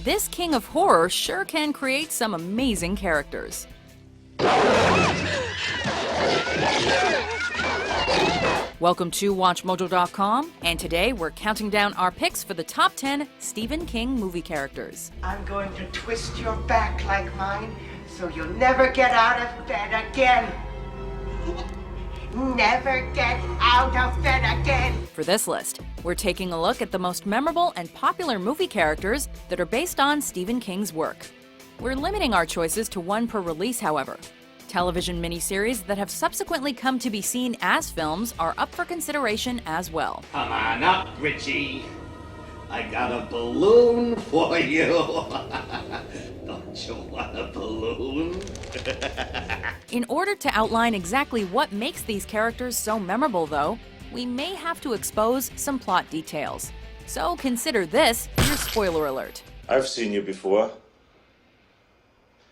this king of horror sure can create some amazing characters. Welcome to WatchMojo.com, and today we're counting down our picks for the top 10 Stephen King movie characters. I'm going to twist your back like mine, so you'll never get out of bed again. Never get out of bed again. For this list, we're taking a look at the most memorable and popular movie characters that are based on Stephen King's work. We're limiting our choices to one per release, however. Television miniseries that have subsequently come to be seen as films are up for consideration as well. Come on up, Richie. I got a balloon for you. Don't you want a balloon? In order to outline exactly what makes these characters so memorable, though, we may have to expose some plot details. So consider this your spoiler alert. I've seen you before.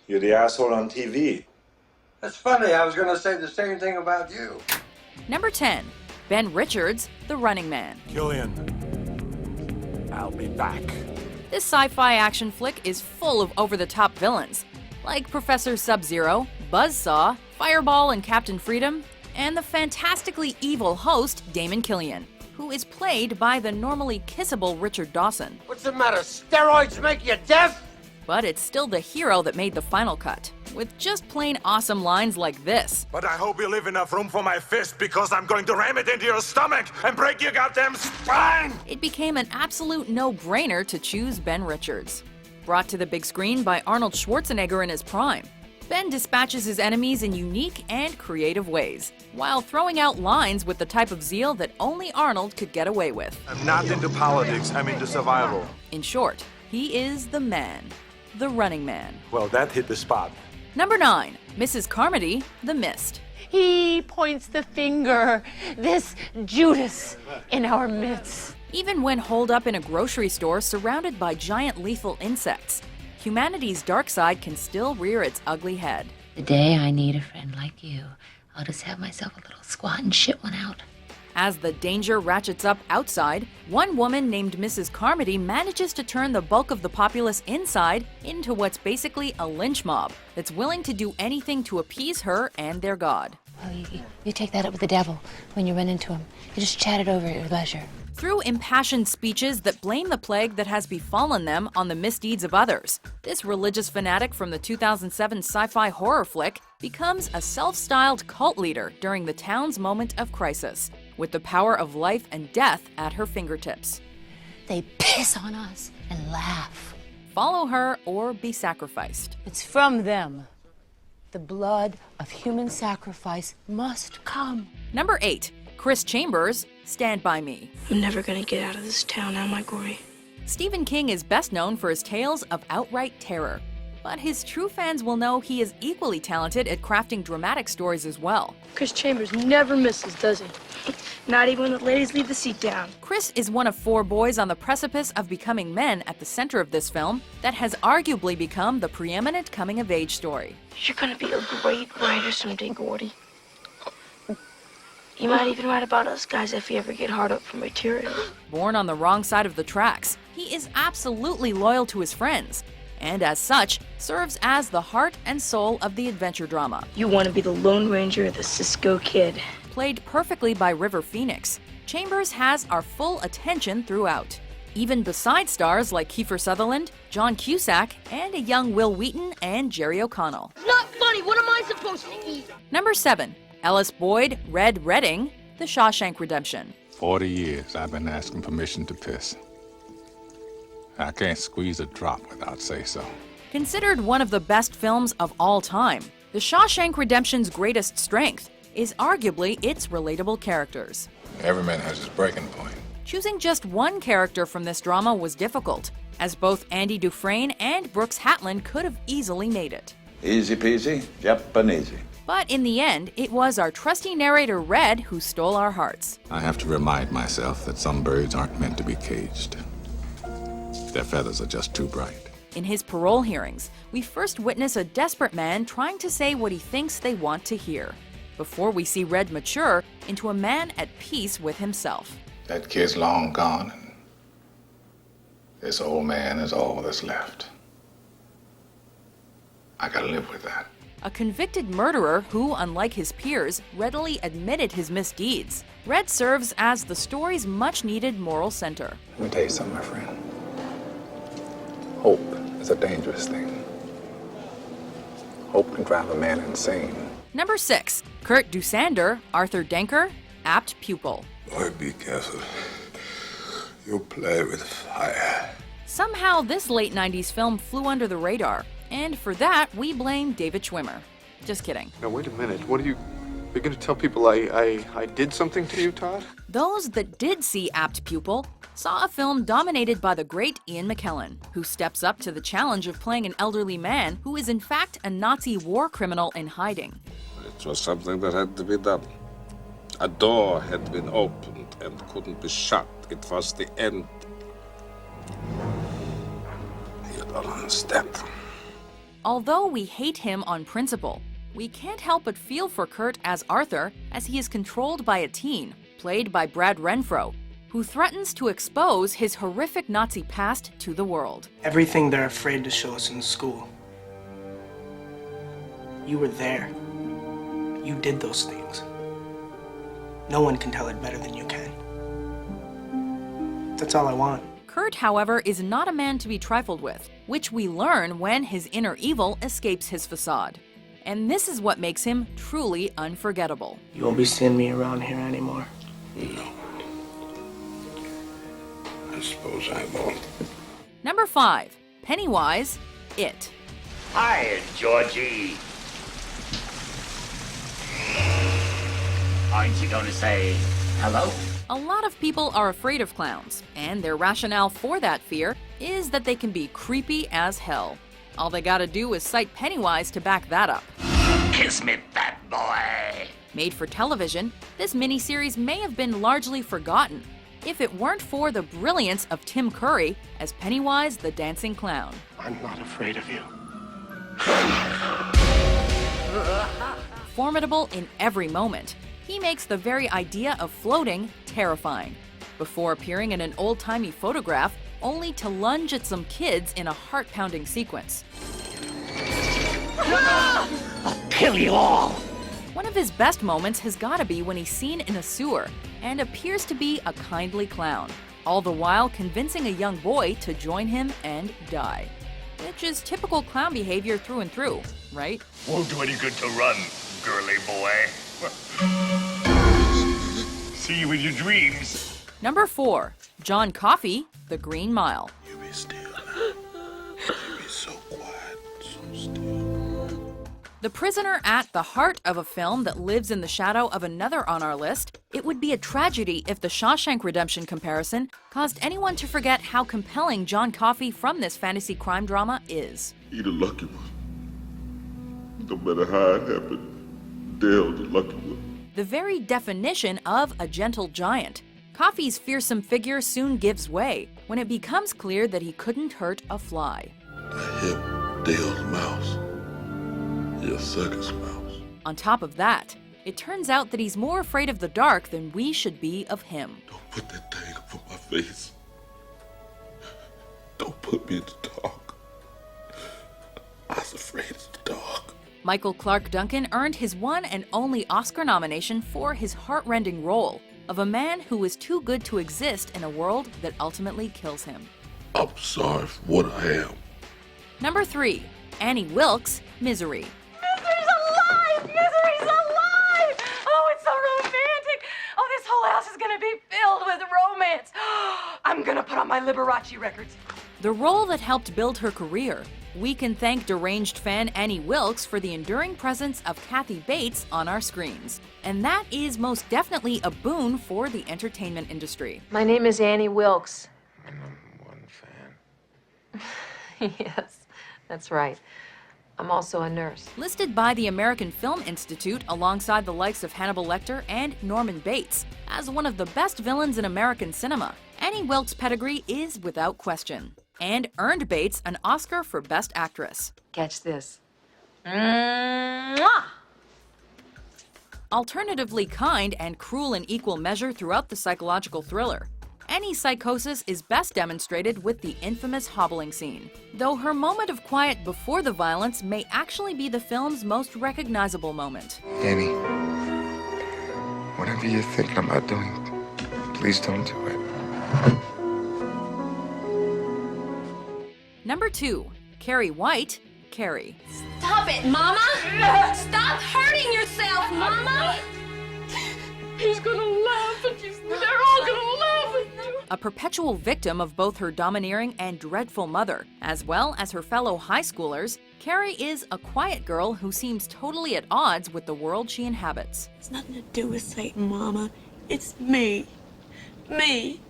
You're the asshole on TV. That's funny, I was going to say the same thing about you. Number 10. Ben Richards, The Running Man. Killian, I'll be back. This sci-fi action flick is full of over-the-top villains, like Professor Sub-Zero, Buzzsaw, Fireball and Captain Freedom, and the fantastically evil host Damon Killian, who is played by the normally kissable Richard Dawson. What's the matter, steroids make you deaf? But it's still the hero that made the final cut, with just plain awesome lines like this. But I hope you leave enough room for my fist because I'm going to ram it into your stomach and break your goddamn spine! It became an absolute no-brainer to choose Ben Richards. Brought to the big screen by Arnold Schwarzenegger in his prime, Ben dispatches his enemies in unique and creative ways, while throwing out lines with the type of zeal that only Arnold could get away with. I'm not into politics, I'm into survival. In short, he is the man. The Running Man. Well, that hit the spot. Number 9. Mrs. Carmody, The Mist. He points the finger, this Judas in our midst. Even when holed up in a grocery store surrounded by giant lethal insects, humanity's dark side can still rear its ugly head. The day I need a friend like you, I'll just have myself a little squat and shit one out. As the danger ratchets up outside, one woman named Mrs. Carmody manages to turn the bulk of the populace inside into what's basically a lynch mob that's willing to do anything to appease her and their god. Oh, you take that up with the devil when you run into him. You just chat it over at your leisure. Through impassioned speeches that blame the plague that has befallen them on the misdeeds of others, this religious fanatic from the 2007 sci-fi horror flick becomes a self-styled cult leader during the town's moment of crisis, with the power of life and death at her fingertips. They piss on us and laugh. Follow her or be sacrificed. It's from them. The blood of human sacrifice must come. Number 8. Chris Chambers, Stand By Me. I'm never gonna get out of this town, am I, Gory? Stephen King is best known for his tales of outright terror, but his true fans will know he is equally talented at crafting dramatic stories as well. Chris Chambers never misses, does he? Not even when the ladies leave the seat down. Chris is one of 4 boys on the precipice of becoming men at the center of this film that has arguably become the preeminent coming-of-age story. You're gonna be a great writer someday, Gordy. You might even write about us guys if you ever get hard up for material. Born on the wrong side of the tracks, he is absolutely loyal to his friends, and as such, serves as the heart and soul of the adventure drama. You want to be the Lone Ranger, the Cisco Kid. Played perfectly by River Phoenix, Chambers has our full attention throughout, even beside stars like Kiefer Sutherland, John Cusack, and a young Will Wheaton and Jerry O'Connell. It's not funny, what am I supposed to eat? Number 7. Ellis Boyd, Red Redding, The Shawshank Redemption. 40 years I've been asking permission to piss. I can't squeeze a drop without say-so. Considered one of the best films of all time, The Shawshank Redemption's greatest strength is arguably its relatable characters. Every man has his breaking point. Choosing just one character from this drama was difficult, as both Andy Dufresne and Brooks Hatland could have easily made it. Easy peasy, Japanese. But in the end, it was our trusty narrator Red who stole our hearts. I have to remind myself that some birds aren't meant to be caged. Their feathers are just too bright. In his parole hearings, we first witness a desperate man trying to say what he thinks they want to hear, before we see Red mature into a man at peace with himself. That kid's long gone, and This old man is all that's left. I gotta live with that. A convicted murderer who, unlike his peers, readily admitted his misdeeds. Red serves as the story's much-needed moral center. Let me tell you something, my friend. Hope is a dangerous thing. Hope can drive a man insane. Number 6. Kurt Dusander, Arthur Denker, apt pupil. Boy, be careful. You play with fire. Somehow, this late 90s film flew under the radar, and for that, we blame David Schwimmer. Just kidding. Now, wait a minute. What are you going to tell people I did something to you, Todd? Those that did see Apt Pupil saw a film dominated by the great Ian McKellen, who steps up to the challenge of playing an elderly man who is in fact a Nazi war criminal in hiding. It was something that had to be done. A door had been opened and couldn't be shut. It was the end. You don't understand. Although we hate him on principle, we can't help but feel for Kurt as Arthur, as he is controlled by a teen, played by Brad Renfro, who threatens to expose his horrific Nazi past to the world. Everything they're afraid to show us in school. You were there. You did those things. No one can tell it better than you can. That's all I want. Kurt, however, is not a man to be trifled with, which we learn when his inner evil escapes his facade. And this is what makes him truly unforgettable. You won't be seeing me around here anymore. No. I suppose I won't. Number 5. Pennywise, It. Hi, Georgie. Aren't you going to say hello? A lot of people are afraid of clowns, and their rationale for that fear is that they can be creepy as hell. All they gotta do is cite Pennywise to back that up. Kiss me, fat boy. Made for television, this miniseries may have been largely forgotten if it weren't for the brilliance of Tim Curry as Pennywise the Dancing Clown. I'm not afraid of you. Formidable in every moment, he makes the very idea of floating terrifying, before appearing in an old-timey photograph only to lunge at some kids in a heart-pounding sequence. I'll kill you all! One of his best moments has gotta be when he's seen in a sewer and appears to be a kindly clown, all the while convincing a young boy to join him and die. Which is typical clown behavior through and through, right? Won't do any good to run, girly boy. See you in your dreams. Number 4. John Coffey, The Green Mile. You be still. You be so quiet, so still. The prisoner at the heart of a film that lives in the shadow of another on our list, it would be a tragedy if the Shawshank Redemption comparison caused anyone to forget how compelling John Coffey from this fantasy crime drama is. He the lucky one. No matter how it happened, Dale the lucky one. The very definition of a gentle giant, Coffey's fearsome figure soon gives way when it becomes clear that he couldn't hurt a fly. I hit Dale's mouse. Your circus mouse. On top of that, it turns out that he's more afraid of the dark than we should be of him. Don't put that thing up on my face. Don't put me in the dark. I was afraid of the dark. Michael Clarke Duncan earned his one and only Oscar nomination for his heart-rending role of a man who is too good to exist in a world that ultimately kills him. I'm sorry for what I am. Number 3. Annie Wilkes, Misery. Misery's alive! Misery's alive! Oh, it's so romantic! Oh, this whole house is gonna be filled with romance. I'm gonna put on my Liberace records. The role that helped build her career. We can thank deranged fan Annie Wilkes for the enduring presence of Kathy Bates on our screens. And that is most definitely a boon for the entertainment industry. My name is Annie Wilkes. I'm one fan. Yes, that's right. I'm also a nurse. Listed by the American Film Institute alongside the likes of Hannibal Lecter and Norman Bates as one of the best villains in American cinema, Annie Wilkes' pedigree is without question, and earned Bates an Oscar for Best Actress. Catch this. Mwah! Alternatively kind and cruel in equal measure throughout the psychological thriller, Any psychosis is best demonstrated with the infamous hobbling scene, though her moment of quiet before the violence may actually be the film's most recognizable moment. Danny, whatever you're thinking about doing, please don't do it. Number 2. Carrie White, Carrie. Stop it, Mama! Stop hurting yourself, Mama! He's gonna laugh at you. They're all gonna laugh at you. A perpetual victim of both her domineering and dreadful mother, as well as her fellow high schoolers, Carrie is a quiet girl who seems totally at odds with the world she inhabits. It's nothing to do with Satan, Mama. It's me. Me.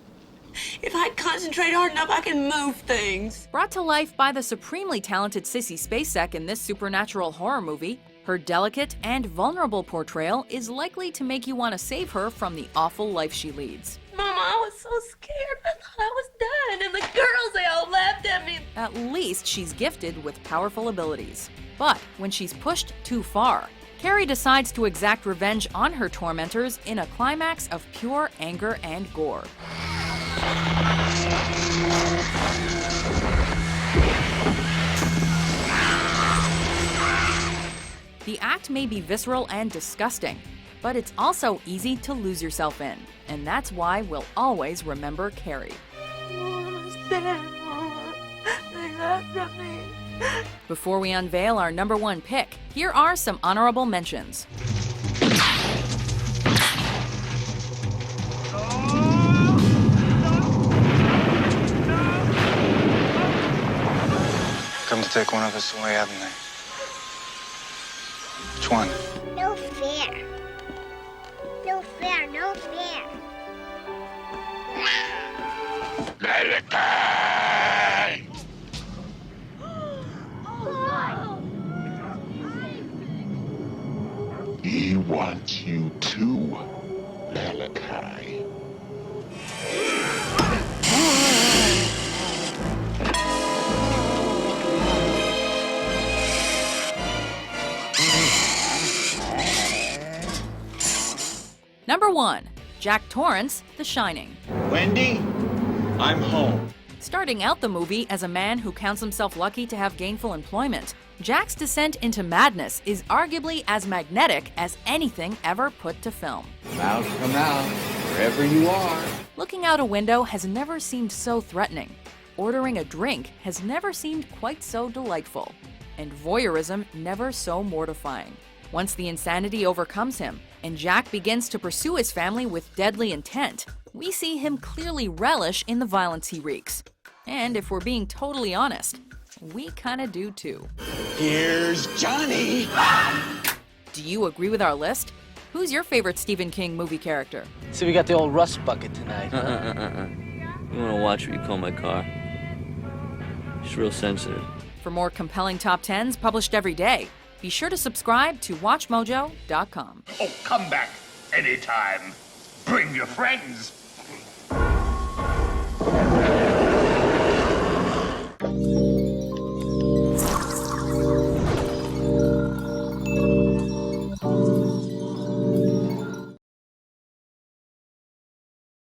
If I concentrate hard enough, I can move things. Brought to life by the supremely talented Sissy Spacek in this supernatural horror movie, her delicate and vulnerable portrayal is likely to make you want to save her from the awful life she leads. Mama, I was so scared. I thought I was done, and the girls, they all laughed at me. At least she's gifted with powerful abilities. But when she's pushed too far, Carrie decides to exact revenge on her tormentors in a climax of pure anger and gore. The act may be visceral and disgusting, but it's also easy to lose yourself in, and that's why we'll always remember Carrie. Before we unveil our number 1 pick, here are some honorable mentions. Come to take one of us away, haven't they? Which one? No fair. No fair, no fair. Malachi! He wants you too, Malachi. Number 1. Jack Torrance, The Shining. Wendy, I'm home. Starting out the movie as a man who counts himself lucky to have gainful employment, Jack's descent into madness is arguably as magnetic as anything ever put to film. Come out, wherever you are. Looking out a window has never seemed so threatening. Ordering a drink has never seemed quite so delightful. And voyeurism never so mortifying. Once the insanity overcomes him, and Jack begins to pursue his family with deadly intent, we see him clearly relish in the violence he wreaks. And if we're being totally honest, we kinda do too. Here's Johnny! Do you agree with our list? Who's your favorite Stephen King movie character? So we got the old rust bucket tonight, huh? You wanna watch what you call my car? She's real sensitive. For more compelling top 10s published every day, be sure to subscribe to WatchMojo.com. Oh, come back anytime. Bring your friends.